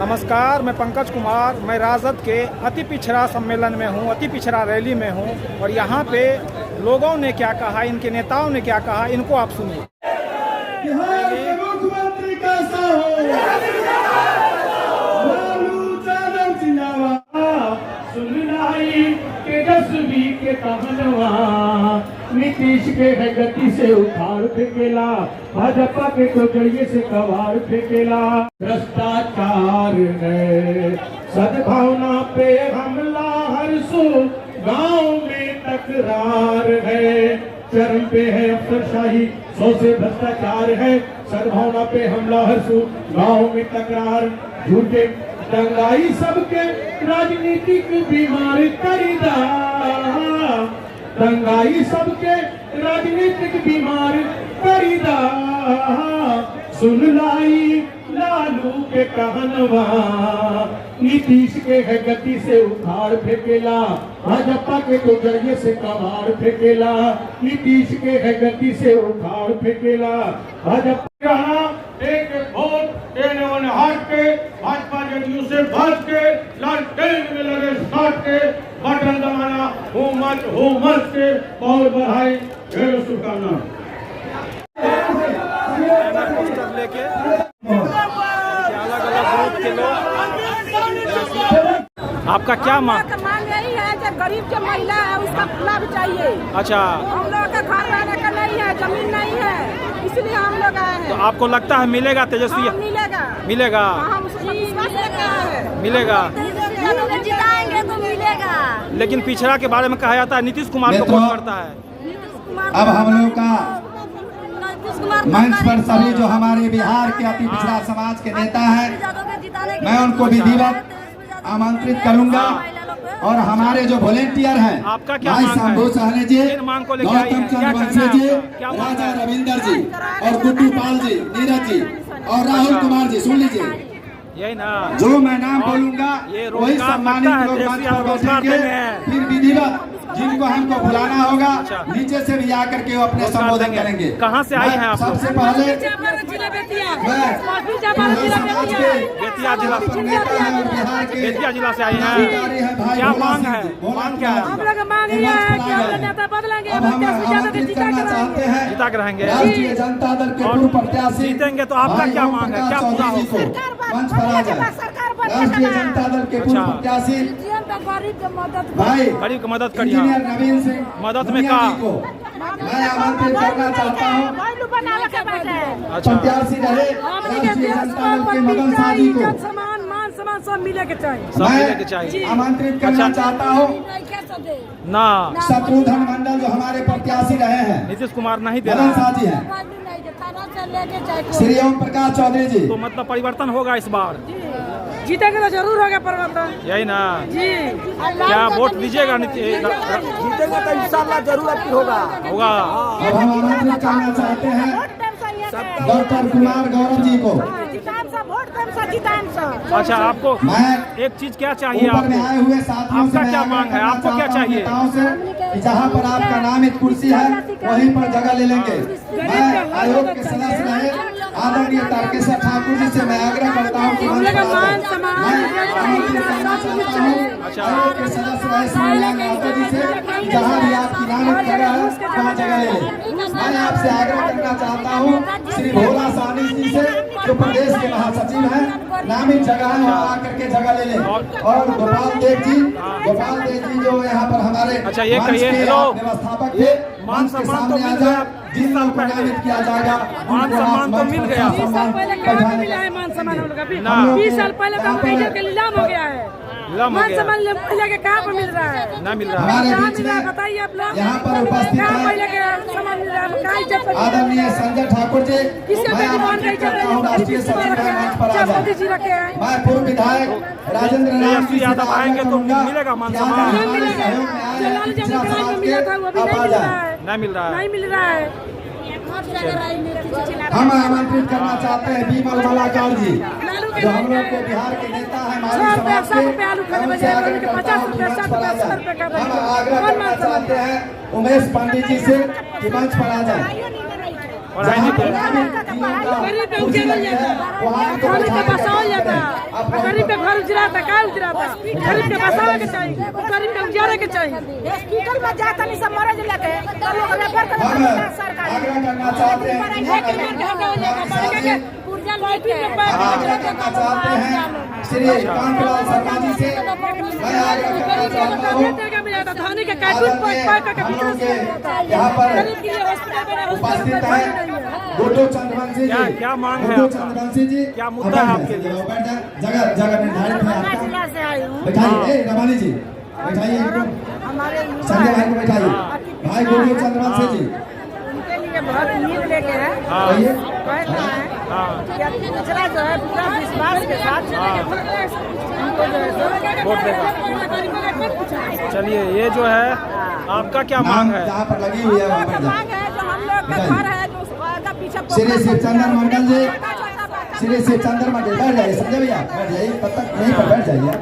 नमस्कार, मैं पंकज कुमार। मैं राजद के अति पिछड़ा सम्मेलन में हूँ, अति पिछड़ा रैली में हूँ और यहाँ पे लोगों ने क्या कहा, इनके नेताओं ने क्या कहा, इनको आप सुनिए। बिहार के मुख्यमंत्री कैसा हो? लालू यादव जिंदाबाद। सुननाई तेजस्वी के कहनवा, नीतीश के है गति से उखाड़ फेंकेला, भाजपा के तो जरिए से कबाड़ फेंकेला। भ्रष्टाचार है सद्भावना पे हमला, हर सो गांव में तकरार है। चरम पे है अफसरशाही, 100 से भ्रष्टाचार है, सद्भावना पे हमला, हर सो गांव में तकरार। झूठे दंगाई सबके राजनीतिक बीमार करीदा, दंगाई सबके राजनीतिक बीमार करीदा। सुन लाई लालू के कहनवा, नीतीश के है गति से उखाड़ फेंकेला, भाजपा के तो जरिए से कबाड़ फेंकेला। नीतीश के है गति से उखाड़ फेंकेला, भाजपा एक वोट देने वाले हाथ के, भाजपा जदयू से भाज के, लालटेन में लगे साथ के, बटन दबाना हो मत के, और बढ़ाए। ढेर शुभकामना। लेके अलग अलग ग्रुप के लोग, आपका क्या मांग? यही है कि गरीब जो महिला है उसका लाभ चाहिए। अच्छा, हम लोग का घर रहने का नहीं है, जमीन नहीं है, इसलिए हम लोग आए हैं। तो आपको लगता है मिलेगा तेजस्वी? हाँ, मिलेगा मिलेगा हम उसको विश्वास रखते हैं। मिलेगा। जिताएंगे तो मिलेगा। लेकिन पिछड़ा के बारे में कहा जाता है नीतीश कुमार को वोट करता है। अब हम लोग का मंच पर सभी जो हमारे बिहार के अति पिछड़ा समाज के नेता हैं, मैं उनको विधिवत आमंत्रित करूंगा। और हमारे जो वॉलेंटियर हैं, आपका क्या भाई मांग है? शंभू सहने जी, मांग को लेके आई गौतम हैं? क्या चंद्र कहना बंसी है जी, आपका? क्या मांग राजा है? रविंदर जी और गुड्डू पाल जी, नीरज जी और राहुल कुमार जी, सुन लीजिए। यही ना, जो मैं नाम बोलूंगा ये वही रोजगार सम्मानित लगता है, लोग मंच देसी पर रोजगार बैठेंगे। देंगे हैं। फिर विधिवत जिनको हमको बुलाना होगा, अच्छा। नीचे से भी आकर के वो अपने रोजगार संबोधन देंगे। करेंगे। कहाँ से आई हैं आप लोग? सबसे पहले बेतिया जिला से। बेतिया जिला से आई हैं। क्या मांग है? मांग क्या है? हम लोग मांग रहे हैं कि हम लोग नेता बदलेंगे, अब हम आमंत्रित करना चाहते हैं जीता के रहेंगे। राष्ट्रीय जनता दल के पूर्व प्रत्याशी जीतेंगे तो आपका क्या मांग है? क्या पूरा हो? मंच पर आ जाए। राष्ट्रीय जनता दल के पूर्व प्रत्याशी गरीब की मदद भाई गरीब की मदद करिए। इंजीनियर नवीन सिंह मदद में भूमिया का? जी को मैं आमंत्रित करना चाहता हूँ। अच्छा, प्रत्याशी रहे राष्ट्रीय जनता दल के मदन शाह जी को सम्मान मान सम्मान सब मिले के चाहिए। सब मिले के चाहिए। मैं आमंत्रित करना चाहता हूँ ना, शत्रुघ्न मंडल जो हमारे प्रत्याशी रहे हैं, नीतीश कुमार नहीं दे मदन रहा शाह है। जी हैं, श्री ओम प्रकाश चौधरी जी। तो मतलब परिवर्तन होगा इस बार? जीतेंगे तो जरूर होगा परिवर्तन। यही ना जी, क्या वोट दीजिएगा? जीतेंगे तो इंशाल्लाह जरूर अब होगा। अब हम आमंत्रित करना चाहते हैं डॉक्टर कुमार गौरव जी को। अच्छा, आपको मैं एक चीज क्या चाहिए? ऊपर में आपको आए हुए साथियों से आपका मैं क्या आग्रह मांग है? करना आपको क्या चाहता हूं चाहिए? नेताओं से कि जहां पर आपका नामित कुर्सी है वहीं पर जगह ले लेंगे। मैं आयोग के सदस्य रहे आदरणीय तारकेश्वर ठाकुर जी से मैं आग्रह करता हूं कि मंच पर आकर मैं आमंत्रित करना चाहता हूं आयोग के सदस्य रहे श्रीलाल यादव जी से, जहां भी आपकी नामित जगह है वहाँ जगह ले लें। मैं आपसे आग्रह करना चाहता हूँ श्री भोला साहनी जी से, जो प्रदेश के महासचिव हैं, नामित जगह है वहाँ आकर के जगह ले लें। और गोपाल देव जी जो यहाँ पर हमारे अच्छा, ये मंच कहिए, के हेलो, व्यवस्थापक थे, मान मंच के सम्मान तो सामने आ मिल गया। जाए। जिन लोगों को नामित किया जाएगा मान सम्मान तो मिल गया। 20 साल पहले कहाँ मिला है मान सम्मान हम लोग का? ना। 20 साल पहले तो हम इज्जत के नीलाम हो गया है। नीलाम हो मान गया। सम्मान महिला के कहाँ पर मिल रहा है? ना मिल रहा है। हमारे कहाँ बीच मिल रहा है में बताइए आप लोग। यहाँ पर उपस्थित कहाँ हैं महिला के सम्मान मिल रहा है? कहाँ इज्जत पर? आदरणीय संजय ठाकुर जी। किसके मैं बेटी बहन का आमंत्रित इज्जत करता हूँ राष्ट्रीय सचिव रहे मंच पर आ मोदी जाए। जी रखे हैं। मैं पूर्व विधायक राजेंद्र राम जी से यादव आग्रह आएंगे तो करूंगा मिलेगा मान कि सम्मान। आज नहीं हमारे मिलेगा। सहयोग में आए जो हैं लाल पिछड़ा जंग समाज में मिला था वो अभी के, नहीं अब आ मिल रहा जाए। है। नहीं मिल रहा है। नहीं मिल रहा है। हम आमंत्रित करना चाहते हैं बीमल मलाकार जी, जो हम लोग के बिहार के नेता हैं, हमारे समाज के, उनसे आग्रह करता हूं कि मंच पर आ जाए। हम आग्रह करना चाहते हैं उमेश पांडे जी से कि मंच पर आ जाए। पढ़ाई नहीं किया। गरीब पे उजाड़ा जाता, खाने का बसाओ जाता, गरीब पे घर उजराता, का उजराता, गरीब के बसावे के चाहिए, गरीब के उजाड़े के चाहिए। हॉस्पिटल में जाता नहीं सब मरे लेके, तो लोग रेफर कर सरकार आग्रह करना चाहते हैं श्री कांतिलाल शर्मा जी से मैं आग्रह करना चाहता हूँ यहाँ पर उपस्थित है गुड्डू चंद्रवंशी जी। क्या मांग है गुड्डू आपका? चंद्रवंशी जी क्या मुद्दा है आपके लिए? जगह जगह निर्धारित है आपका। बैठाइए रवानी जी, बैठाइए इनको, संजय भाई को बैठाइए। भाई गुड्डू चंद्रवंशी जी उनके लिए बहुत उम्मीद लेके है, कहिए। कहना है कि अपनी पिछड़ा जो है पूरा विश्वास के साथ उनको जो है वोट देगा। चलिए, ये जो है आपका क्या मांग है? जहाँ पर लगी हुई है वहाँ पर मांग है जो हम लोग का घर है जो उसका पीछे श्री शिवचंद्र मंडल जी, श्री शिवचंद्र मंडल बैठ जाइए, संजय भैया बैठ जाइए, तब तक यहीं पर बैठ जाइए।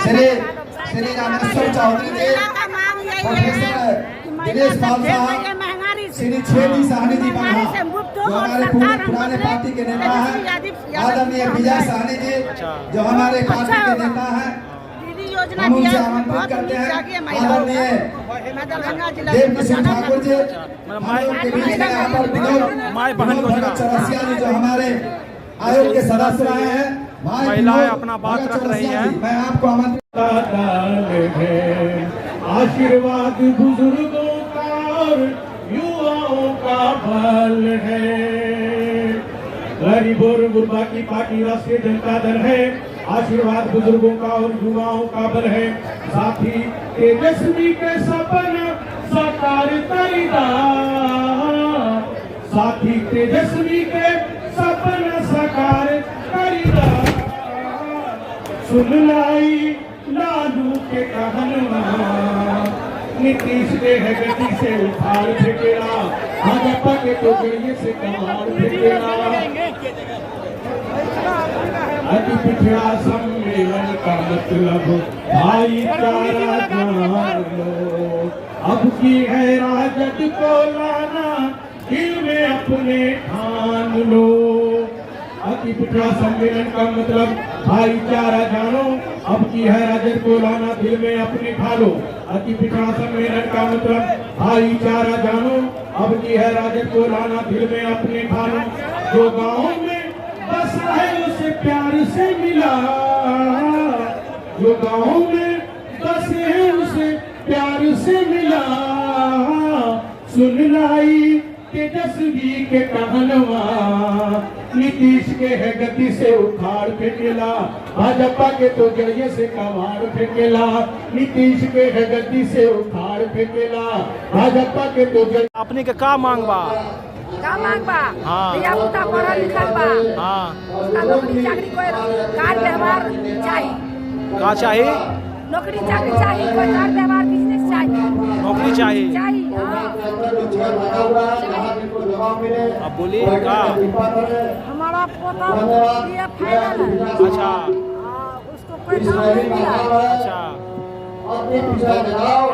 श्री श्री रामेश्वर चौधरी जी, प्रोफेसर दिनेश पाल साहब, श्री छेदी साहनी जी बंधा जो हमारे पुराने पार्टी के नेता हैं, आदरणीय विजय साहनी जी जो हमारे पार्टी के नेता हैं, हम उनसे आमंत्रित करते हैं। आदरणीय देव किशोर ठाकुर जी, हम लोग के बीच में यहाँ पर विनोद चौरसिया जी जो हमारे आयोग के सदस्य रहे हैं, महिलाएं अपना बात रख रही हैं। मैं आपको आमंत्रित आशीर्वाद बुजुर्गों का और युवाओं का बल है। गरीब और गुरबा की पार्टी राष्ट्रीय जनता दल है। आशीर्वाद बुजुर्गों का और युवाओं का बल है। साथी तेजस्वी के सपना साकार करेगा, साथी तेजस्वी के सपना साकार करेगा। सुन लाई लालू के कहनवा, नीतीश के है गति से उखाड़ फेंकेला, भाजपा के तो गड़िए से कमाल फेंकेला। अति पिछड़ा सम्मेलन का मतलब भाईचारा जान लो, अब की है राजद को लाना, दिल में अपने ठान लो। अति पिछड़ा सम्मेलन का मतलब भाईचारा जानो, अब की है राजद को लाना, दिल में अपने ठालो। अति पिछड़ा सम्मेलन का मतलब भाईचारा जानो, अब की है राजद को लाना, दिल में अपने ठालो। जो गाँव में बसा है उसे प्यार से मिला, जो गाँव में बसे है उसे प्यार से मिला। सुन लाई तेजस्वी के कहनवा, नीतीश के है गति से उखाड़ फेंकेला, भाजपा के तो जरिए से कबाड़ फेंकेला। नीतीश के है गति से उखाड़ फेंकेला, भाजपा के तो अपने के का मांग बा? का मांग बा? हाँ। भैया उतना पढ़ा लिखल बा, हाँ, उसका नौकरी चाकरी कोई कार व्यवहार चाहिए, का चाहिए? नौकरी चाकरी चाहिए, कोई कार व्यवहार बिजनेस चाहिए, नौकरी चाहिए। हाँ। अब बोलिए का? हमारा पोता ये फाइनल है। अच्छा, उसको कोई काम नहीं मिला। अच्छा,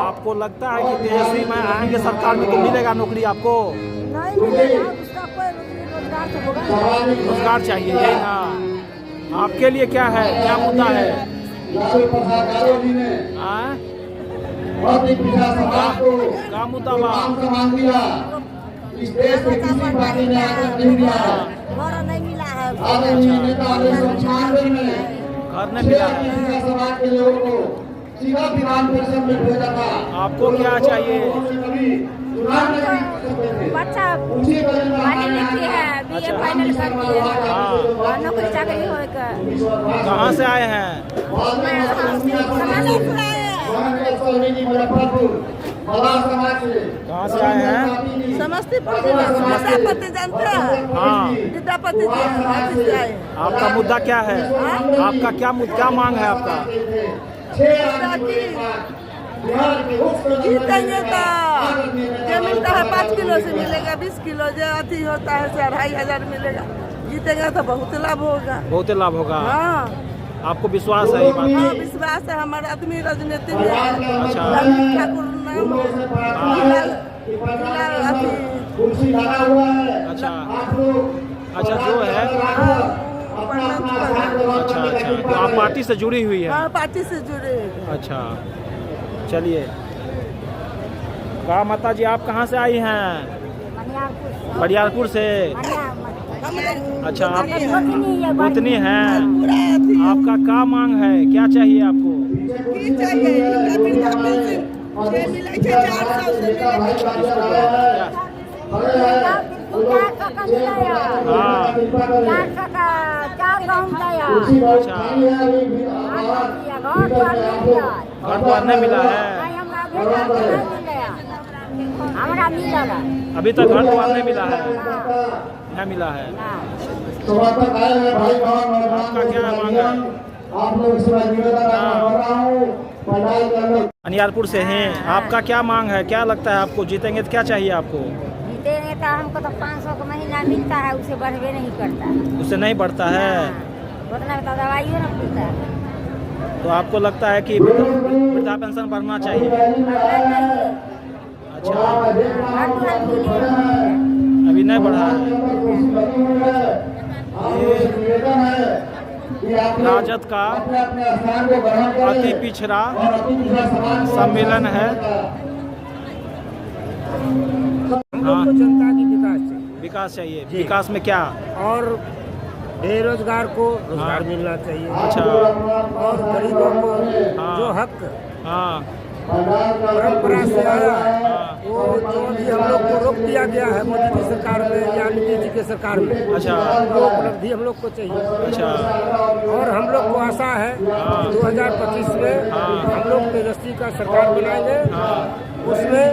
आपको लगता है कि तेजस्वी में आएंगे सरकार में तो मिलेगा नौकरी आपको? नहीं मिलेगा, उसका कोई रोजगार तो होगा। रोजगार चाहिए, यही ना? आपके लिए क्या है, क्या मुद्दा है? हाँ? का मुद्दा बा? इस देश में किसी पार्टी ने आकर नहीं दिया है। घर नहीं मिला है, आदरणीय नेता 1996 में घर नहीं मिला है। समाज के लोगों को सीधा विधान परिषद में भेजा था। आपको क्या चाहिए? बच्चा पढ़ी लिखी है, बीए फाइनल कर दिए, और नौकरी चाकरी होकर कहाँ से आए हैं? कहाँ से आए हैं? समस्तीपुर जिला विद्यापति जानते हैं? हाँ, विद्यापति से आए। आपका मुद्दा क्या है? आपका क्या क्या मांग है आपका? जीतेंगे तो जो मिलता है 5 किलो से मिलेगा, 20 किलो जो अति होता है 2,500 मिलेगा। जीतेंगे तो बहुत लाभ होगा। बहुत लाभ होगा। हाँ, आपको विश्वास है ये बात? हाँ, विश्वास है। हमारा आदमी राजनीति में है। अच्छा। ठाकुर नाम कुर्सी लगा हुआ है। अच्छा आप लोग अच्छा जो है अपना अपना आसन ग्रहण अच्छा करने का अच्छा तो आप पार्टी से जुड़ी हुई है। हाँ, पार्टी से जुड़े। अच्छा चलिए। कहा माता जी आप कहाँ से आई हैं? बरियारपुर से। अच्छा आप उतनी हैं। आपका क्या मांग है, क्या चाहिए आपको? घर द्वार नहीं मिला है हमारा मिला अभी तक, घर द्वार नहीं मिला है, नहीं मिला है। समर्पक आए हैं भाई बहन और आपका क्या मांग है? आप लोग से मैं निवेदन कर रहा हूँ पंडाल के अंदर अनियारपुर से हैं। आपका क्या मांग है, क्या लगता है आपको जीतेंगे तो क्या चाहिए आपको? जीतेंगे तो हमको तो 500 का महीना मिलता है, उससे बढ़वे नहीं करता है। उससे नहीं बढ़ता है उतना तो दवाइयों ना पीता है। तो आपको लगता है कि वृद्धा पेंशन बढ़ना चाहिए? अच्छा अभी नहीं बढ़ा है। राजद का अति पिछड़ा सम्मेलन है। हाँ जनता की विकास चाहिए। विकास चाहिए। विकास में क्या? और बेरोजगार को रोजगार मिलना चाहिए। अच्छा और गरीबों को हाँ। जो हक हाँ परंपरा से आया वो जो भी हम लोग को रोक दिया गया है मोदी की सरकार में या नीतीश जी की सरकार में, अच्छा वो उपलब्धि हम लोग को चाहिए। अच्छा और हम लोग को आशा है 2025 में हम लोग तेजस्वी का सरकार बनाएंगे। उसमें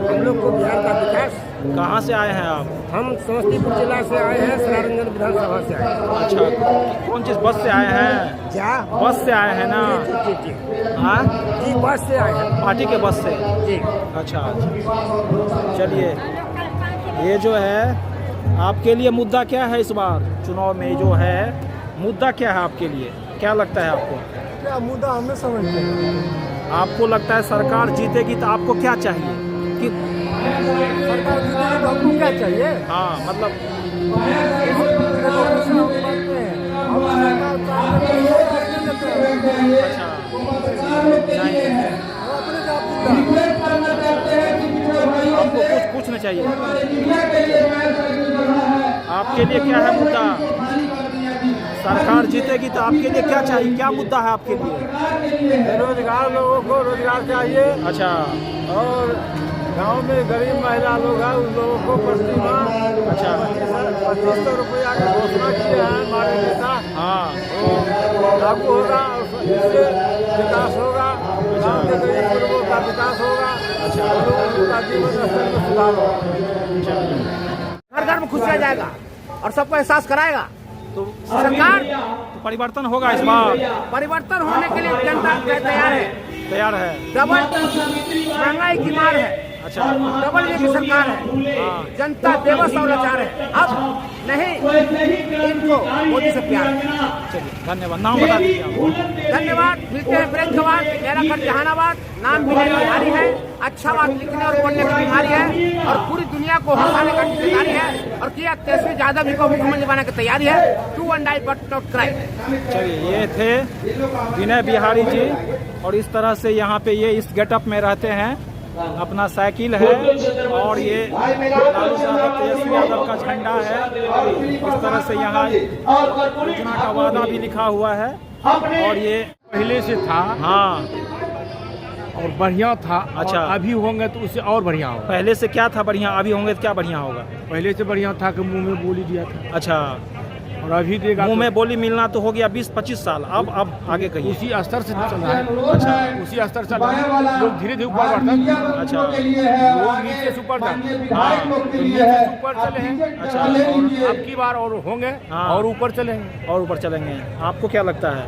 हम लोग को बिहार का विकास। कहाँ से आए हैं आप? हम समस्तीपुर जिला से आए हैं, सरारंजन विधानसभा से आए हैं। अच्छा कौन चीज बस से आए हैं? क्या बस से आए हैं ना? जी हाँ जी बस से आए हैं पार्टी के बस से। जी। अच्छा चलिए। ये जो है आपके लिए मुद्दा क्या है इस बार चुनाव में, जो है मुद्दा क्या है आपके लिए, क्या लगता है आपको? क्या मुद्दा हमें समझते हैं। आपको लगता है सरकार जीतेगी तो आपको क्या चाहिए कि सरकार जीतेगी तो हमको क्या चाहिए? हाँ मतलब अच्छा आपको कुछ पूछना चाहिए। आपके लिए क्या है मुद्दा? सरकार जीतेगी तो आपके लिए क्या चाहिए, क्या मुद्दा है आपके लिए? बेरोजगार लोगों को रोजगार चाहिए। अच्छा और गांव में गरीब महिला लोग हैं, उन लोगों को प्रति माह अच्छा 2500 रुपया की घोषणा किए हैं माननीय नेता। हाँ तो लागू होगा और इससे विकास होगा, गाँव के गरीब लोगों का विकास होगा। अच्छा लोगों का जीवन स्तर में सुधार होगा। घर घर में खुशियाँ जाएगा और सबको एहसास कराएगा। तो सरकार तो परिवर्तन होगा इस बार? परिवर्तन होने के लिए जनता तैयार है। डबल महंगाई की मार है। अच्छा डबल ये की सरकार है। जनता बेबस और लाचार है। अब नहीं इनको मोदी से प्यार है। चलिए धन्यवाद। नाम बता दीजिए आप। धन्यवाद। मिलते हैं प्रेम के बाद। मेरा घर जहानाबाद। नाम भी मेरी बीमारी है। अच्छा बात लिखने और बोलने की बीमारी है और पूरी दुनिया को हंसाने का जिम्मेदारी है और किया तेजस्वी यादव जी को मुख्यमंत्री बनाने की तैयारी है। To end I but not cry. चलिए ये थे विनय बिहारी जी और इस तरह से यहाँ पे ये इस गेटअप में रहते हैं। अपना साइकिल है और ये लालू यादव तेजस्वी यादव का झंडा है। इस तरह से यहाँ योजना का वादा भी लिखा हुआ है और ये पहले से था हाँ और बढ़िया था। अच्छा। और अभी होंगे तो उससे और बढ़िया होगा। पहले से क्या था बढ़िया, अभी होंगे तो क्या बढ़िया होगा? पहले से बढ़िया था कि मुंह में बोली दिया था अच्छा और अभी देगा मुंह तो में बोली मिलना तो हो गया 20-25 साल। अब आगे कहिए। उसी स्तर से चल रहा है। अच्छा उसी स्तर से चल रहा है। लोग धीरे धीरे ऊपर बढ़ते हैं। अच्छा लोग नीचे से ऊपर जाते हैं। हाँ तो नीचे से ऊपर चले हैं। अच्छा और अब की बार और होंगे हाँ। और ऊपर चलेंगे। और ऊपर चलेंगे। आपको क्या लगता है?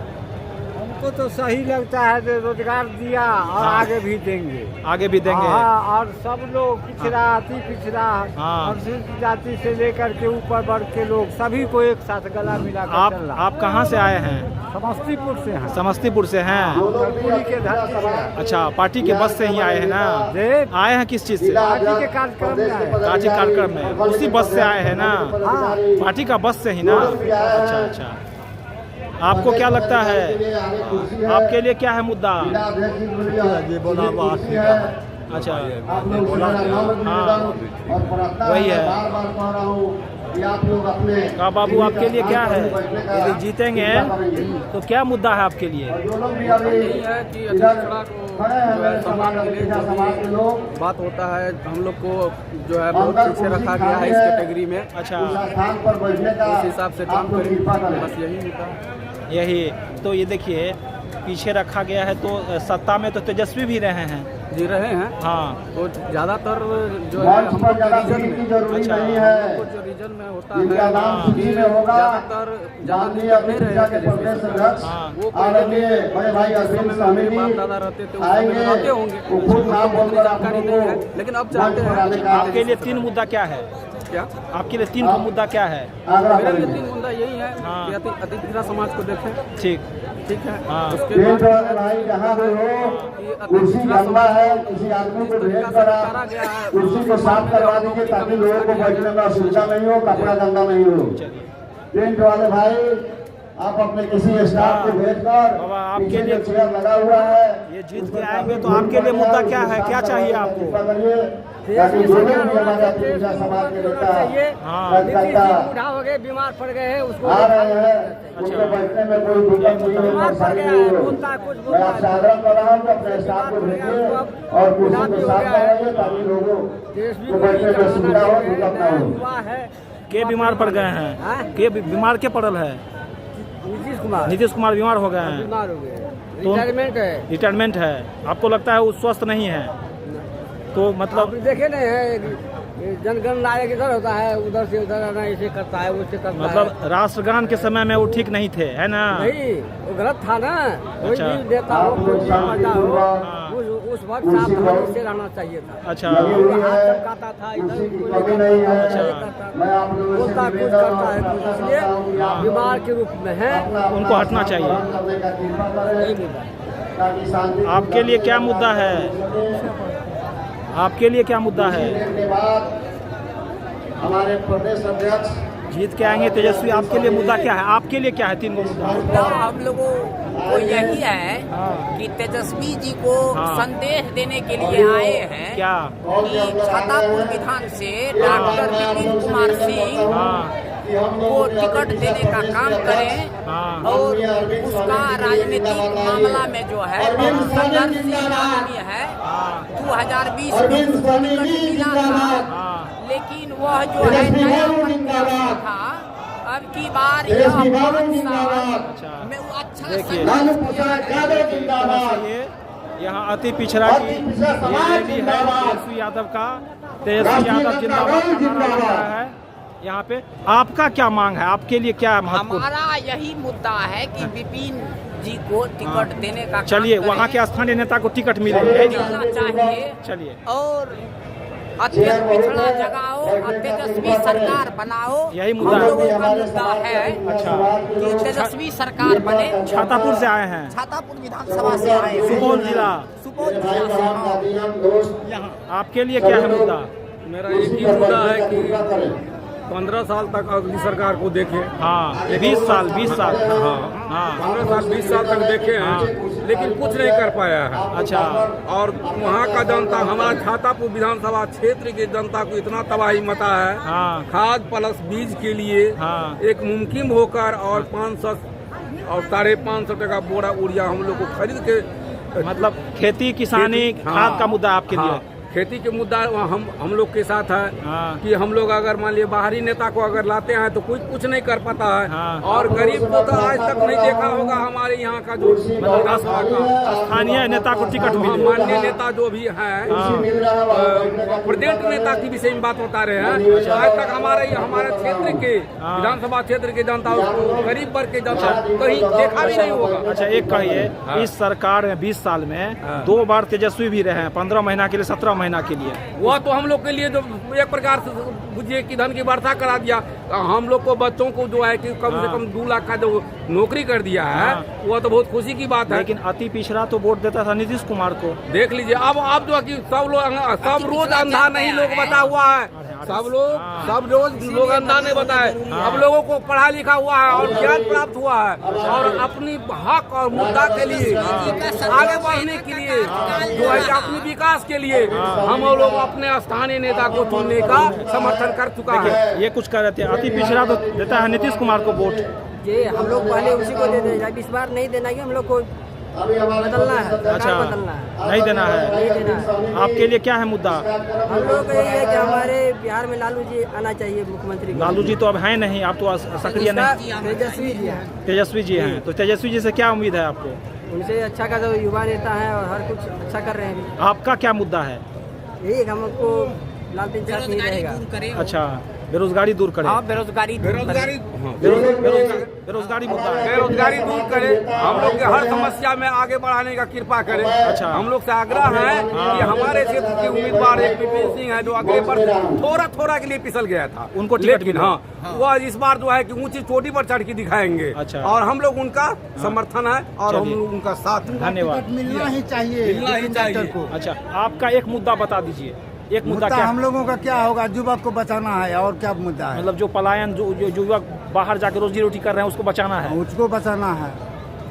हमको तो सही लगता है कि रोजगार दिया और हाँ। आगे भी देंगे। आगे भी देंगे। हाँ, और सब लोग पिछड़ा अति पिछड़ा हाँ। और सिर्फ जाति से लेकर के ऊपर वर्ग के लोग सभी को एक साथ गला मिला कर चल रहा। आप कहाँ से आए हैं? समस्तीपुर से हैं। समस्तीपुर से हैं। कर्पूरी के धरती से हैं। अच्छा, पार्टी के बस से ही आए हैं ना? आए हैं किस चीज से? पार्टी के कार्यक्रम में आए। पार्टी कार्यक्रम में उसी बस से आए हैं ना? हाँ। पार्टी का बस से ही ना? अच्छा अच्छा। आपको क्या लगता है, आपके लिए क्या है मुद्दा? ये बोला बात ठीक है। अच्छा, आपने बोला हाँ वही है। आप लोग अपने का बाबू आपके लिए क्या है, यदि जीतेंगे तो क्या मुद्दा है आपके लिए? जो लोग भी अभी इधर खड़े हैं समाज के लिए, समाज के लोग बात होता है, हम लोग को जो है बहुत पीछे रखा गया है इस कैटेगरी में। अच्छा, उस स्थान पर बैठने का उस हिसाब से काम करें, बस यही होता है। यही तो ये देखिए पीछे रखा गया है, तो सत्ता में तो तेजस्वी भी रहे हैं, जी रहे हैं। हाँ, तो ज़्यादातर जो है मंच पर ज्यादा भीड़ की जरूरी अच्छा। नहीं है। जो रीजन में होता इनका है नाम सूची में होगा। ज़्यादातर माननीय अमित शाह के प्रदेश अध्यक्ष हाँ। वो आदरणीय बड़े भाई अरविंद स्वामी जी दादा रहते थे, उस समय आएंगे, आते होंगे, वो खुद नाम बोलकर आप जानकारी लोगों नहीं है, को लेकिन अब मंच जानते पर आने हैं। का आपके लिए 3 मुद्दा क्या है? क्या आपके लिए 3 मुद्दा क्या है? आग्रह मेरे लिए करेंगे। 3 मुद्दा यही है हाँ। कि अति पिछड़ा समाज को देखें, ठीक, ठीक है। हाँ। उसके पेट बाद वाले भाई जहाँ भी हो, कुर्सी गंदा है, किसी आदमी को भेज कर आप कुर्सी को साफ करवा दीजिए ताकि लोगों को बैठने में असुविधा नहीं हो, कपड़ा गंदा नहीं हो। टेंट वाले भाई आप अपने किसी स्टाफ को भेज कर, बाबा, आपके पीछे लिए- जो चेयर लगा हुआ है, ये जीत के आएंगे तो आपके लिए मुद्दा क्या है, क्या चाहिए आपको? ताकि जो लोग भी हमारे अतिरिक्त समाज के नेता हाँ। कार्यकर्ता बूढ़ा हो गए, बीमार पड़ गए हैं, उसको आ रहे हैं, उनको बैठने में कोई दिक्कत नहीं है, परेशानी नहीं हो। मैं आपसे आग्रह कर रहा हूँ कि अपने स्टाफ को भेजिए और कुर्सी को साफ कराइए ताकि लोगों को बैठने में सुविधा हो, दिक्कत ना हो। के बीमार पड़ गए हैं? के बीमार के पड़ल है? नीतीश कुमार बीमार हो गए हैं, बीमार हो गए, तो रिटायरमेंट है। रिटायरमेंट है। आपको लगता है वो स्वस्थ नहीं है? तो मतलब देखे नहीं है, जनगणना इधर होता है, उधर से उधर आना, ऐसे करता है, वैसे करता मतलब राष्ट्रगान के समय में वो ठीक नहीं थे, है ना? नहीं, वो गलत था ना। कोई अच्छा। भी देता हो, आप कोई लोग भी मरता हो, हाँ। उस वक्त साफ भाव से रहना चाहिए था। अच्छा, लगी हुई हाथ है, चमकाता था, इधर कुर्सी की कोई कमी नहीं है। अच्छा। मैं आप लोगों से बोलता कुछ निवेदन करता है और कुछ, प्रार्थना इसलिए करता हूं कि आप लोग बीमार के रूप में है। अपना- अपना उनको हटना चाहिए। ग्रहण करने का कृपा करें ताकि शांति। आपके लिए क्या मुद्दा है? आपके लिए क्या मुद्दा है? के बाद हमारे प्रदेश अध्यक्ष जीत के आएंगे तेजस्वी, आपके लिए मुद्दा क्या है? आपके लिए क्या है? 3 मुद्दा। मुद्दा हम लोगों को यही है हाँ। कि तेजस्वी जी को हाँ। संदेश देने के लिए आए हैं क्या? कि छातापुर विधान से डॉक्टर विपिन कुमार सिंह हाँ, को टिकट देने का काम करें हाँ। और उसका राजनीतिक मामला में जो है संघर्षशील आदमी है। 2020 में उसको टिकट मिला था, हाँ, लेकिन वह जो है नया प्रत्याशी था। अब की बार यह 5 साल में वो अच्छा देखिए। संघर्ष ये यहाँ अति पिछड़ा की ये रैली है तेजस्वी यादव का। तेजस्वी यादव जिंदाबाद का नारा लग रहा है यहाँ पे। आपका क्या मांग है? आपके लिए क्या महत्वपूर्ण? हमारा यही मुद्दा है कि विपिन जी को टिकट देने का चलिए, काम वहाँ के करें, स्थानीय नेता को टिकट मिले, यही नहीं? मिलना चाहिए चलिए, और अत्यंत पिछड़ा जगाओ और तेजस्वी सरकार बनाओ। यही मुद्दा हम है। लोगों का मुद्दा है कि तेजस्वी सरकार बने। छातापुर से आए हैं, छातापुर विधानसभा से आए हैं, सुपौल जिला। सुपौल जिला से। हाँ। आपके लिए क्या है मुद्दा? मेरा एक ही मुद्दा है कि 15 साल तक अगली सरकार को देखें। हाँ, 20 साल 20 साल। हाँ, 15 साल 20 साल तक देखे हैं, लेकिन कुछ नहीं कर पाया है। अच्छा, और वहाँ का जनता, हमारा छातापुर विधानसभा क्षेत्र की जनता को इतना तबाही मचा है, हाँ, खाद प्लस बीज के लिए हाँ। एक मुमकिन होकर और 500 और 550 टका बोरा यूरिया हम लोग को खरीद के, मतलब खेती किसानी हाँ, खाद का मुद्दा आपके लिए? हाँ, खेती के मुद्दा हम लोग के साथ है हाँ। कि हम लोग अगर मान लिया बाहरी नेता को अगर लाते हैं तो कोई कुछ नहीं कर पाता है। हाँ। और गरीब को तो आज तक नहीं देखा होगा हमारे यहाँ का जो विधानसभा का स्थानीय नेता को टिकट हाँ, मिले। माननीय नेता जो भी है, प्रेजेंट नेता की विषय में बात बता रहे हैं। आज तक हमारे क्षेत्र के विधानसभा क्षेत्र के जनता, गरीब वर्ग के जनता कहीं देखा भी नहीं होगा। अच्छा, एक कहिए, इस सरकार में 20 साल में 2 बार तेजस्वी भी रहे हैं, 15 महीना के लिए, 17 महीना के लिए? वह तो हम लोग के लिए जो एक प्रकार से बुझिए कि धन की वर्षा करा दिया। हम लोग को बच्चों को जो है कि कम से कम 2 लाख का जो नौकरी कर दिया है, वह तो बहुत खुशी की बात है। लेकिन अति पिछड़ा तो वोट देता था नीतीश कुमार को। देख लीजिए अब जो है कि सब रोज अंधा नहीं लोग बता हुआ है, सब रोज लोग अंधा नहीं बताए। अब लोगों को पढ़ा लिखा हुआ है और ज्ञान प्राप्त हुआ है, और अपनी हक और मुद्दा के लिए आगे बढ़ने के लिए जो है अपने विकास के लिए हम लोग अपने स्थानीय नेता को चुनने का समर्थन कर चुका है। ये कुछ कह रहे थे, अति पिछड़ा तो देता है नीतीश कुमार को वोट। ये हम लोग पहले उसी को दे दें, इस बार नहीं देना है, हम लोग को बदलना है। अच्छा, बदलना है, नहीं देना है। नहीं देना है। आपके लिए क्या है मुद्दा? हम लोग का यही है कि हमारे बिहार में लालू जी आना चाहिए मुख्यमंत्री। लालू जी तो अब हैं नहीं, आप तो सक्रिय नहीं। तेजस्वी जी है। तेजस्वी जी हैं, तो तेजस्वी जी से क्या उम्मीद है आपको? उनसे अच्छा का जो युवा नेता है और हर कुछ अच्छा कर रहे हैं। आपका क्या मुद्दा है? यही हमको लालटेन चार्ज नहीं रहेगा। अच्छा, बेरोजगारी दूर करें। हाँ, बेरोजगारी मुद्दा है। बेरोजगारी दूर करे, हम लोग के हर समस्या में आगे बढ़ाने का कृपा करें। अच्छा, हम लोग से आग्रह है कि हमारे क्षेत्र के उम्मीदवार एक विपिन सिंह है जो अगले वर्ष थोड़ा के लिए फिसल गया था, उनको टिकट लेकिन वह इस बार जो है कि ऊंची चोटी पर चढ़ के दिखाएंगे। अच्छा, और हम लोग उनका समर्थन है और हम लोग उनका साथ। धन्यवाद। मिलना ही चाहिए। अच्छा, आपका एक मुद्दा बता दीजिए। एक मुद्दा क्या? हम लोगों का क्या होगा, युवक को बचाना है, और क्या मुद्दा है? मतलब जो पलायन, जो युवक बाहर जाकर रोजी रोटी कर रहे हैं उसको बचाना है। उसको बचाना है।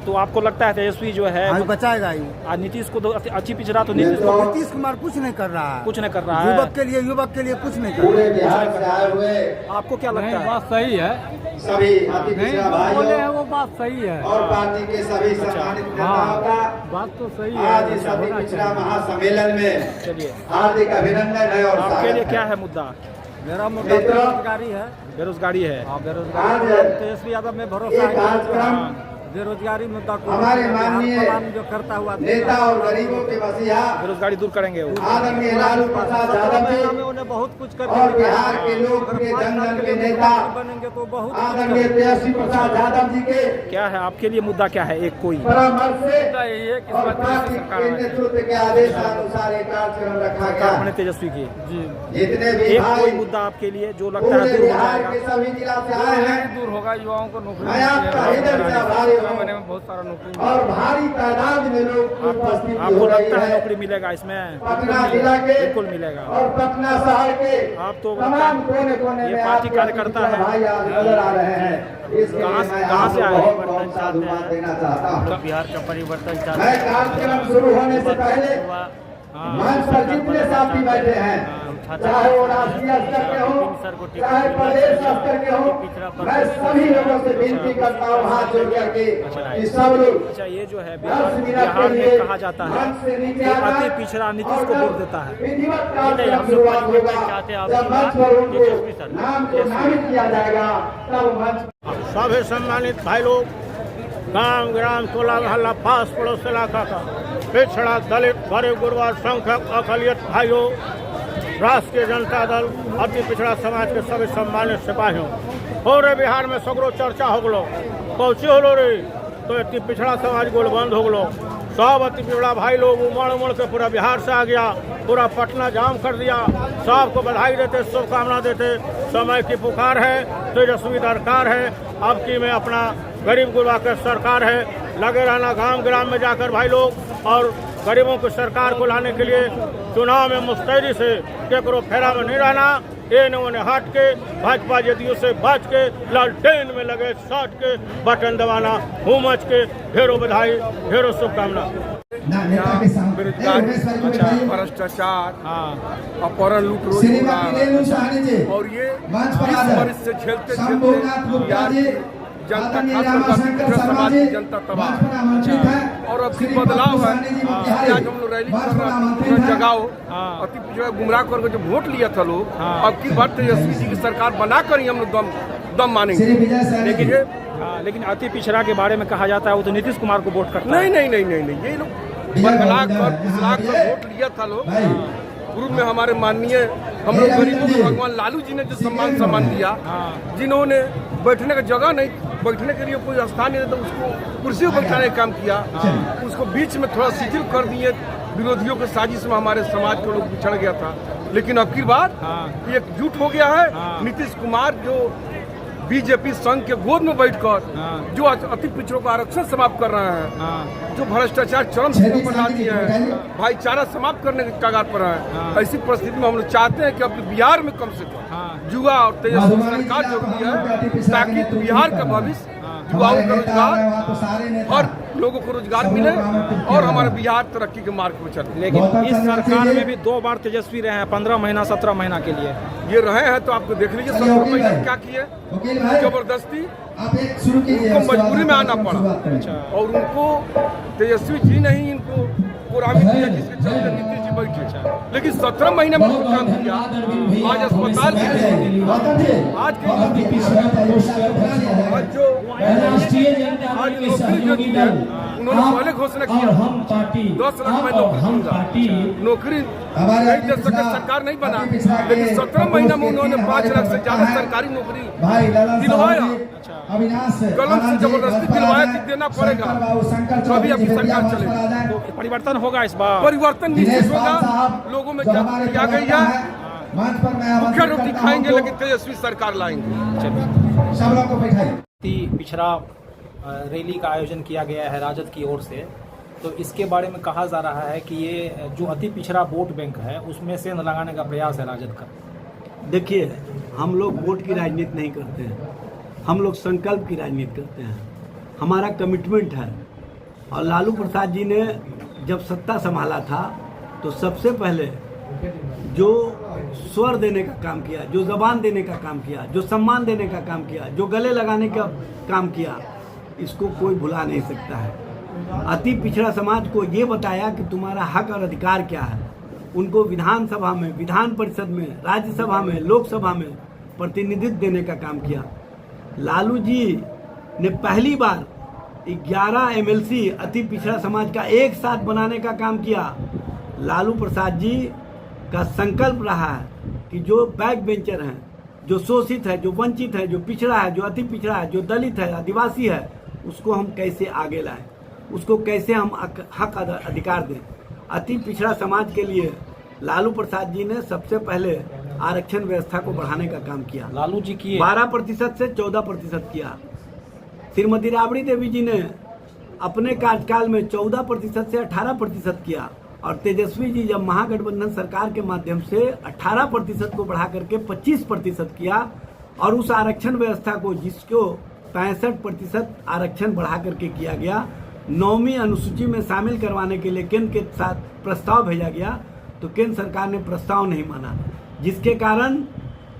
तो आपको लगता है तेजस्वी जो है बचाएगा ही? नीतीश को तो अच्छी पिछड़ा तो नीतीश कुमार कुछ नहीं कर रहा है, कुछ नहीं कर रहा है। युवक के लिए कुछ नहीं कर रहा है। आपको क्या लगता है? बात सही है, सभी अति पिछड़ा बोले भाइयों हैं वो बात सही है, और पार्टी के सभी सम्मानित नेताओं का बात तो सही है। आज इस अति पिछड़ा महासम्मेलन में चलिए, हार्दिक अभिनंदन है और आपके लिए स्वागत क्या है। है मुद्दा? मेरा मुद्दा बेरोजगारी है। बेरोजगारी है। बेरोजगारी तेजस्वी यादव में भरोसा ये कार्यक्रम बेरोजगारी मुद्दा को हमारे माननीय जो करता हुआ नेता और गरीबों के मसीहा बेरोजगारी दूर करेंगे वो। आदरणीय लालू प्रसाद यादव जी उन्हें बहुत कुछ कर और बिहार के लोकप्रिय जन के नेता बनेंगे तो बहुत आदरणीय तेजस्वी प्रसाद यादव जी के क्या है आपके लिए मुद्दा? क्या है एक कोई? परामर्श से यही है कि और पार्टी के नेतृत्व के आदेश अनुसार एक कार्यक्रम रखा गया। अपने तेजस्वी की जितने भी एक भाई कोई मुद्दा आपके लिए जो लगता है पूरे दूर हो बिहार जाएगा? के सभी जिला से आए हैं, दूर होगा, युवाओं को नौकरी मैं आपका हृदय से आभारी हूँ में बहुत सारा नौकरी और भारी तादाद में लोग उपस्थित हो आपको रही लगता है है। नौकरी मिलेगा इसमें? पटना जिला के बिल्कुल मिलेगा। और पटना शहर के आप तो तमाम कोने कोने ये में पार्टी आपके कार्यकर्ता है। भाई आज नजर आ रहे हैं। इसके लिए मैं कहाँ से आए? आपको बहुत साधुवाद देना चाहता हूँ। बिहार का परिवर्तन मैं कार्यक्रम शुरू होने से पहले मंच पर जितने साथी बैठे हैं, चाहे वो राष्ट्रीय स्तर के हो, चाहे प्रदेश स्तर के हो, मैं सभी लोगों से विनती करता हूँ हाथ जोड़ करके कि सब लोग अच्छा, ये जो है बिहार में कहा जाता है कि अति पिछड़ा नीतीश को वोट देता है। विधिवत कार्यक्रम शुरुआत होगा। जब मंच पर उनको नाम को नामित किया जाएगा तब मंच। सभी सम्मानित भाई लोग, गांव ग्राम टोला मोहल्ला पास पड़ोस इलाका का पिछड़ा दलित गरीब गुरबा संख्यक अकलियत भाइयों, राष्ट्रीय जनता दल अति पिछड़ा समाज के सभी सम्मानित सिपाहियों, हो रे बिहार में सगरो चर्चा हो गलो, पहुँची हो रे तो अति पिछड़ा समाज गोल बंद हो गलो। सब अति पिछड़ा भाई लोग उमड़ उमड़ के पूरा बिहार से आ गया, पूरा पटना जाम कर दिया। सबको बधाई देते, शुभकामना देते। समय की पुकार है, तेजस्वी सरकार है, अब की में अपना गरीब गुरबा के सरकार है। लगे रहना गांव ग्राम में जाकर भाई लोग, और गरीबों की सरकार को लाने के लिए चुनाव में मुस्तैदी से केकरो फेरा में नहीं रहना। ये उन्हें हट के भाजपा जदयू से बच के लालटेन में लगे सट के बटन दबाना। हुमच के ढेरों बधाई, ढेरों शुभकामना। भ्रष्टाचार, अपहरण, लूट और ये वर्ष से झेलते जनता समाज की जनता तबाह। और अब फिर बदलाव है, आज हम लोग रैली कर रहे हैं, जगाओ अति पिछड़ा गुमराह करके जो वोट लिया था लोग, अब की बात तेजस्वी जी की सरकार बनाकर ही हम लोग दम मानेंगे। लेकिन अति पिछड़ा के बारे में कहा जाता है वो तो नीतीश कुमार को वोट करता है। नहीं, ये लोग बरगला कर वोट लिया था लोग। पूर्व में हमारे माननीय हम लोग गरीबों को भगवान लालू जी ने जो सम्मान दिया, जिन्होंने बैठने का जगह नहीं बैठने के लिए कोई स्थान नहीं था, उसको कुर्सी पर बैठाने का काम किया। उसको बीच में थोड़ा शिथिल कर दिए, विरोधियों के साजिश में हमारे समाज के लोग बिछड़ गया था। लेकिन अब की बात एकजुट हो गया है। नीतीश कुमार जो बीजेपी संघ के गोद में बैठकर जो अति पिछड़ों का आरक्षण समाप्त कर रहे हैं, जो भ्रष्टाचार चरम सीमा पर ला दिए हैं, भाईचारा समाप्त करने के कगार पर है, ऐसी परिस्थिति में हम लोग चाहते हैं कि अब बिहार में कम से कम युवा और तेजस्वी सरकार जरूरी है, ताकि बिहार का भविष्य, युवाओं का रोजगार और लोगों को रोजगार मिले और हमारा बिहार तरक्की के मार्ग पर चले। लेकिन इस सरकार में भी 2 बार तेजस्वी रहे हैं, 15 महीना 17 महीना के लिए ये रहे हैं। तो आपको देख लीजिए 17 महीने क्या किए, जबरदस्ती उनको मजबूरी में आना पड़ा और उनको तेजस्वी जी नहीं, इनको पुरानी दिया जिसके चलते नीतीश जी बैठे। लेकिन 17 महीने में काम किया। आज अस्पताल आज नौकरी जो दी है उन्होंने पहले घोषणा किया 10 लाख में नौकरी नहीं दे सके, सरकार नहीं बना। लेकिन 17 महीना में उन्होंने 5 लाख से ज्यादा सरकारी नौकरी दिलवाया, कलम से जबरदस्ती दिलवाया कि देना पड़ेगा, तभी आपकी सरकार चलेगी। तो परिवर्तन होगा इस बार, परिवर्तन निश्चित होगा। लोगों में जागृति आ गई है, भूखे रोटी खाएंगे लेकिन तेजस्वी सरकार लाएंगे। पिछड़ा रैली का आयोजन किया गया है राजद की ओर से, तो इसके बारे में कहा जा रहा है कि ये जो अति पिछड़ा वोट बैंक है उसमें सेंध लगाने का प्रयास है राजद का। देखिए, हम लोग वोट की राजनीति नहीं करते हैं, हम लोग संकल्प की राजनीति करते हैं। हमारा कमिटमेंट है। और लालू प्रसाद जी ने जब सत्ता संभाला था तो सबसे पहले जो स्वर देने का काम किया, जो जबान देने का काम किया, जो सम्मान देने का काम किया, जो गले लगाने का काम किया, इसको कोई भुला नहीं सकता है। अति पिछड़ा समाज को ये बताया कि तुम्हारा हक और अधिकार क्या है। उनको विधानसभा में, विधान परिषद में, राज्यसभा में, लोकसभा में प्रतिनिधित्व देने का काम किया। लालू जी ने पहली बार 11 MLC अति पिछड़ा समाज का एक साथ बनाने का काम किया। लालू प्रसाद जी का संकल्प रहा है कि जो बैक बेंचर हैं, जो शोषित है, जो वंचित है, जो पिछड़ा है, जो अति पिछड़ा है, जो दलित है, आदिवासी है, उसको हम कैसे आगे लाएं, उसको कैसे हम हक अधिकार दें। अति पिछड़ा समाज के लिए लालू प्रसाद जी ने सबसे पहले आरक्षण व्यवस्था को बढ़ाने का काम किया। लालू जी की 12% से 14% किया। श्रीमती राबड़ी देवी जी ने अपने कार्यकाल में 14% से 18% किया। और तेजस्वी जी जब महागठबंधन सरकार के माध्यम से 18% को बढ़ा करके 25% किया और उस आरक्षण व्यवस्था को, जिसको 65% आरक्षण बढ़ा करके किया गया, 9वीं अनुसूची में शामिल करवाने के लिए केंद्र के साथ प्रस्ताव भेजा गया, तो केंद्र सरकार ने प्रस्ताव नहीं माना, जिसके कारण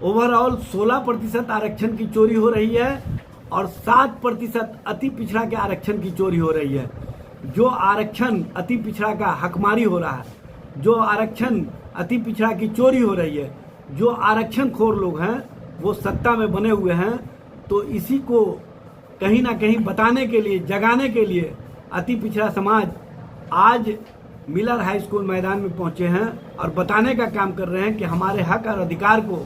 ओवरऑल 16% आरक्षण की चोरी हो रही है और 7% अति पिछड़ा के आरक्षण की चोरी हो रही है। जो आरक्षण अति पिछड़ा का हकमारी हो रहा है, जो आरक्षण अति पिछड़ा की चोरी हो रही है, जो आरक्षण खोर लोग हैं वो सत्ता में बने हुए हैं, तो इसी को कहीं ना कहीं बताने के लिए, जगाने के लिए अति पिछड़ा समाज आज मिलर हाई स्कूल मैदान में पहुंचे हैं और बताने का काम कर रहे हैं कि हमारे हक और अधिकार को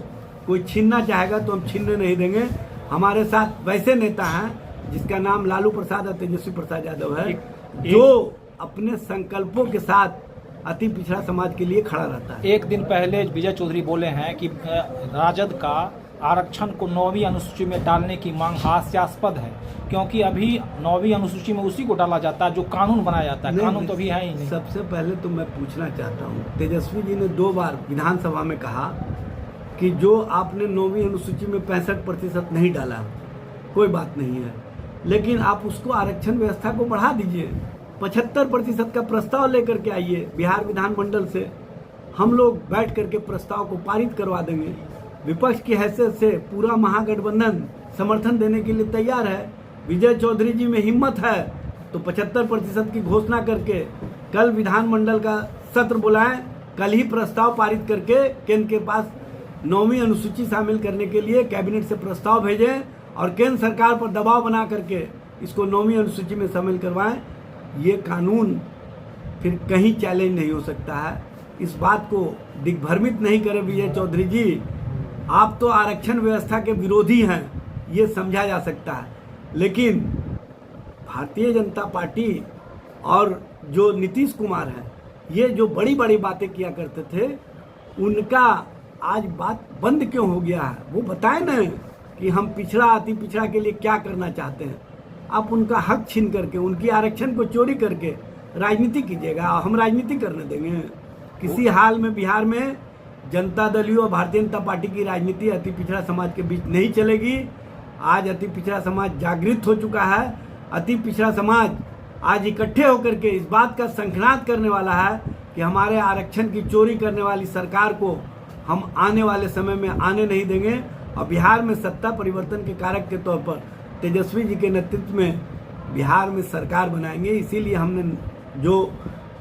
कोई छीनना चाहेगा तो हम छीनने नहीं देंगे। हमारे साथ वैसे नेता हैं जिसका नाम लालू प्रसाद और तेजस्वी प्रसाद यादव है, जो अपने संकल्पों के साथ अति पिछड़ा समाज के लिए खड़ा रहता है। एक दिन पहले विजय चौधरी बोले हैं कि राजद का आरक्षण को 9वीं अनुसूची में डालने की मांग हास्यास्पद है, क्योंकि अभी 9वीं अनुसूची में उसी को डाला जाता है जो कानून बनाया जाता है। कानून तो भी है ही नहीं। सबसे पहले तो मैं पूछना चाहता हूँ, तेजस्वी जी ने 2 बार विधानसभा में कहा कि जो आपने 9वीं अनुसूची में 65% नहीं डाला, कोई बात नहीं है, लेकिन आप उसको आरक्षण व्यवस्था को बढ़ा दीजिए, 75% का प्रस्ताव लेकर के आइए बिहार विधानमंडल से, हम लोग बैठ करके प्रस्ताव को पारित करवा देंगे। विपक्ष की हैसियत से पूरा महागठबंधन समर्थन देने के लिए तैयार है। विजय चौधरी जी में हिम्मत है तो 75% की घोषणा करके कल विधानमंडल का सत्र बुलाएं, कल ही प्रस्ताव पारित करके केंद्र के पास 9वीं अनुसूची शामिल करने के लिए कैबिनेट से प्रस्ताव भेजें और केंद्र सरकार पर दबाव बना करके इसको 9वीं अनुसूची में शामिल करवाएं। ये कानून फिर कहीं चैलेंज नहीं हो सकता है। इस बात को दिग्भ्रमित नहीं करें विजय चौधरी जी, आप तो आरक्षण व्यवस्था के विरोधी हैं, ये समझा जा सकता है, लेकिन भारतीय जनता पार्टी और जो नीतीश कुमार है, ये जो बड़ी बड़ी बातें किया करते थे, उनका आज बात बंद क्यों हो गया है? वो बताए ना कि हम पिछड़ा अति पिछड़ा के लिए क्या करना चाहते हैं। आप उनका हक छीन करके, उनकी आरक्षण को चोरी करके राजनीति कीजिएगा, हम राजनीति करने देंगे? किसी हाल में बिहार में जनता दल और भारतीय जनता पार्टी की राजनीति अति पिछड़ा समाज के बीच नहीं चलेगी। आज अति पिछड़ा समाज जागृत हो चुका है। अति पिछड़ा समाज आज इकट्ठे होकर के इस बात का शंखनाद करने वाला है कि हमारे आरक्षण की चोरी करने वाली सरकार को हम आने वाले समय में आने नहीं देंगे और बिहार में सत्ता परिवर्तन के कारक के तौर पर तेजस्वी जी के नेतृत्व में बिहार में सरकार बनाएंगे। इसीलिए हमने जो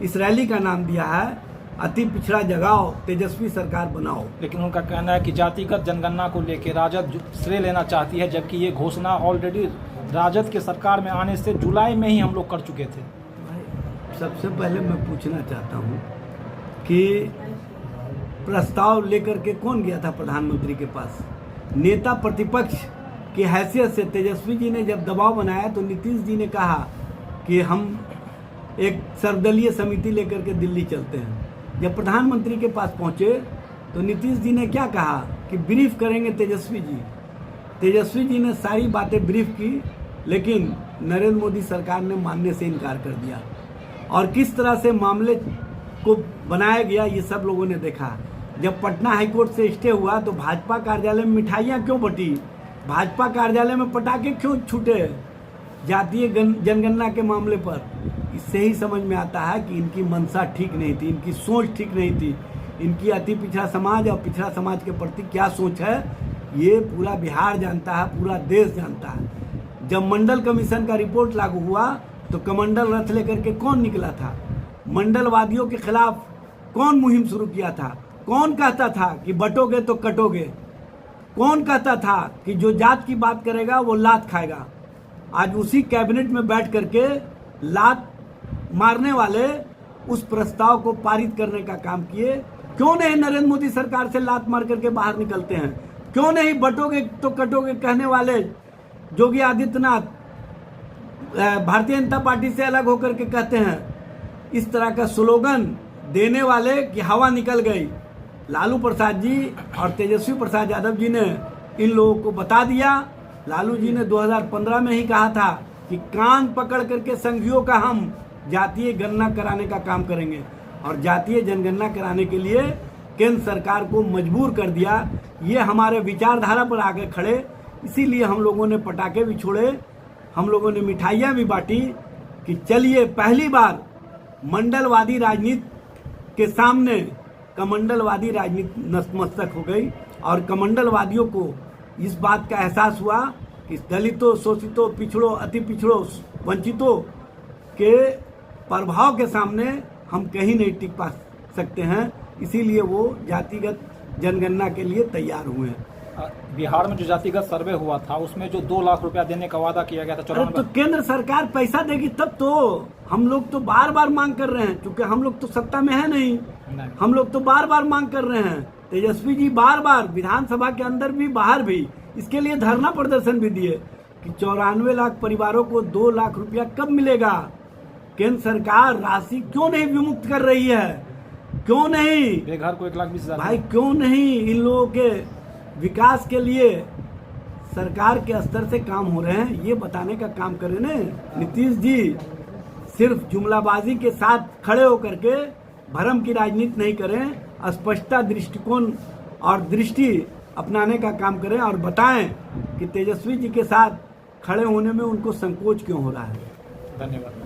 इस रैली का नाम दिया है, अति पिछड़ा जगाओ, तेजस्वी सरकार बनाओ। लेकिन उनका कहना है कि जातिगत जनगणना को लेकर राजद श्रेय लेना चाहती है, जबकि ये घोषणा ऑलरेडी राजद के सरकार में आने से जुलाई में ही हम लोग कर चुके थे। सबसे पहले मैं पूछना चाहता हूँ कि प्रस्ताव लेकर के कौन गया था प्रधानमंत्री के पास? नेता प्रतिपक्ष की हैसियत से तेजस्वी जी ने जब दबाव बनाया तो नीतीश जी ने कहा कि हम एक सर्वदलीय समिति लेकर के दिल्ली चलते हैं। जब प्रधानमंत्री के पास पहुंचे तो नीतीश जी ने क्या कहा कि ब्रीफ करेंगे तेजस्वी जी। तेजस्वी जी ने सारी बातें ब्रीफ की, लेकिन नरेंद्र मोदी सरकार ने मानने से इनकार कर दिया। और किस तरह से मामले को बनाया गया ये सब लोगों ने देखा। जब पटना हाईकोर्ट से स्टे हुआ तो भाजपा कार्यालय में मिठाइयाँ क्यों बटी, भाजपा कार्यालय में पटाखे क्यों छूटे जातीय जनगणना के मामले पर? इससे ही समझ में आता है कि इनकी मंशा ठीक नहीं थी, इनकी सोच ठीक नहीं थी। इनकी अति पिछड़ा समाज और पिछड़ा समाज के प्रति क्या सोच है ये पूरा बिहार जानता है, पूरा देश जानता है। जब मंडल कमीशन का रिपोर्ट लागू हुआ तो कमंडल रथ लेकर के कौन निकला था? मंडलवादियों के खिलाफ कौन मुहिम शुरू किया था? कौन कहता था कि बटोगे तो कटोगे? कौन कहता था कि जो जात की बात करेगा वो लात खाएगा? आज उसी कैबिनेट में बैठ करके लात मारने वाले उस प्रस्ताव को पारित करने का काम किए। क्यों नहीं नरेंद्र मोदी सरकार से लात मार करके बाहर निकलते हैं? क्यों नहीं बटोगे तो कटोगे कहने वाले योगी आदित्यनाथ भारतीय जनता पार्टी से अलग होकर के कहते हैं? इस तरह का स्लोगन देने वाले की हवा निकल गई। लालू प्रसाद जी और तेजस्वी प्रसाद यादव जी ने इन लोगों को बता दिया। लालू जी ने 2015 में ही कहा था कि कान पकड़ करके संघियों का हम जातीय गणना कराने का काम करेंगे, और जातीय जनगणना कराने के लिए केंद्र सरकार को मजबूर कर दिया। ये हमारे विचारधारा पर आगे खड़े, इसीलिए हम लोगों ने पटाखे भी छोड़े, हम लोगों ने मिठाइयाँ भी बांटी कि चलिए पहली बार मंडलवादी राजनीति के सामने कमंडलवादी राजनीति नतमस्तक हो गई। और कमंडलवादियों को इस बात का एहसास हुआ कि दलितों, शोषितों, पिछड़ों, अति पिछड़ों, वंचितों के प्रभाव के सामने हम कहीं नहीं टिक पा सकते हैं। इसीलिए वो जातिगत जनगणना के लिए तैयार हुए हैं। बिहार में जो जातिगत सर्वे हुआ था उसमें जो 2 लाख रुपया देने का वादा किया गया था 94। तो केंद्र सरकार पैसा देगी तब तो। हम लोग तो बार बार मांग कर रहे हैं, क्योंकि हम लोग तो सत्ता में है नहीं। हम लोग तो बार बार मांग कर रहे हैं। तेजस्वी जी बार बार विधानसभा के अंदर भी बाहर भी इसके लिए धरना प्रदर्शन भी दिए कि 94 लाख परिवारों को 2 लाख रुपया कब मिलेगा? केंद्र सरकार राशि क्यों नहीं विमुक्त कर रही है? क्यों नहीं? बेघर को 1,20,000 भाई क्यों नहीं? इन लोगों के विकास के लिए सरकार के स्तर से काम हो रहे हैं, ये बताने का काम करें ना। नीतीश जी सिर्फ जुमलाबाजी के साथ खड़े होकर के भरम की राजनीति नहीं करें, स्पष्टता दृष्टिकोण और दृष्टि अपनाने का काम करें और बताएं कि तेजस्वी जी के साथ खड़े होने में उनको संकोच क्यों हो रहा है। धन्यवाद।